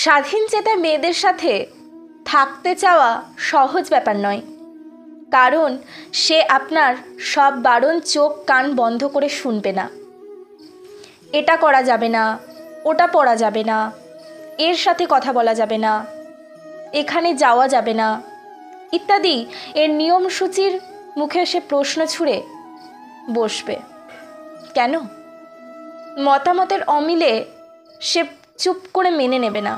স্বাধীনচেতা মেয়েদের সাথে থাকতে চাওয়া সহজ ব্যাপার নয়, কারণ সে আপনার সব বারণ চোখ কান বন্ধ করে শুনবে না। এটা করা যাবে না, ওটা পরা যাবে না, এর সাথে কথা বলা যাবে না, এখানে যাওয়া যাবে না ইত্যাদি এর নিয়মসূচির মুখে সে প্রশ্ন ছুঁড়ে বসবে। কেন? মতামতের অমিলে সে চুপ করে মেনে নেবে না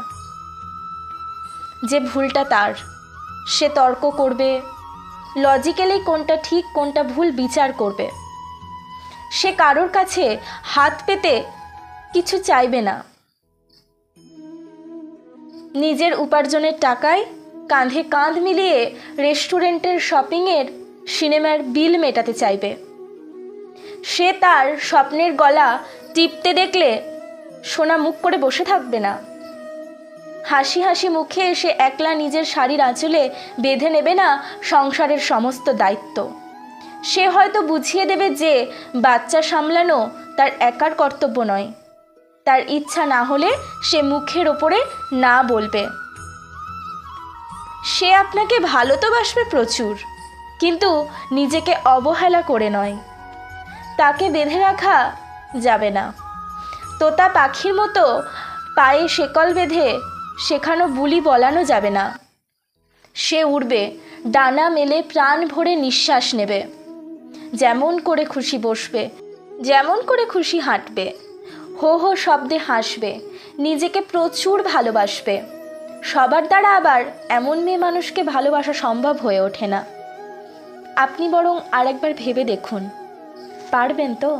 যে ভুলটা তার। সে তর্ক করবে, লজিক্যালি কোনটা ঠিক কোনটা ভুল বিচার করবে। সে কারোর কাছে হাত পেতে কিছু চাইবে না। নিজের উপার্জনের টাকায় কাঁধে কাঁধ মিলিয়ে রেস্টুরেন্টের, শপিংয়ের, সিনেমার বিল মেটাতে চাইবে। সে তার স্বপ্নের গলা টিপতে দেখলে সোনা মুখ করে বসে থাকবে না। হাসি হাসি মুখে সে একলা নিজের শাড়ির আঁচলে বেঁধে নেবে না সংসারের সমস্ত দায়িত্ব। সে হয়তো বুঝিয়ে দেবে যে বাচ্চা সামলানো তার একার কর্তব্য নয়। তার ইচ্ছা না হলে সে মুখের ওপরে না বলবে। সে আপনাকে ভালো তো বাসবে প্রচুর, কিন্তু নিজেকে অবহেলা করে নয়। তাকে বেঁধে রাখা যাবে না। তোতা পাখির মতো পায়ে শেকল বেঁধে শেখানো বুলি বলানো যাবে না। সে উড়বে, ডানা মেলে প্রাণ ভরে নিঃশ্বাস নেবে। যেমন করে খুশি বসবে, যেমন করে খুশি হাঁটবে, হো হো শব্দে হাসবে, নিজেকে প্রচুর ভালোবাসবে। সবার দ্বারা আবার এমন মেয়ে মানুষকে ভালোবাসা সম্ভব হয়ে ওঠে না। আপনি বরং আরেকবার ভেবে দেখুন, পারবেন তো?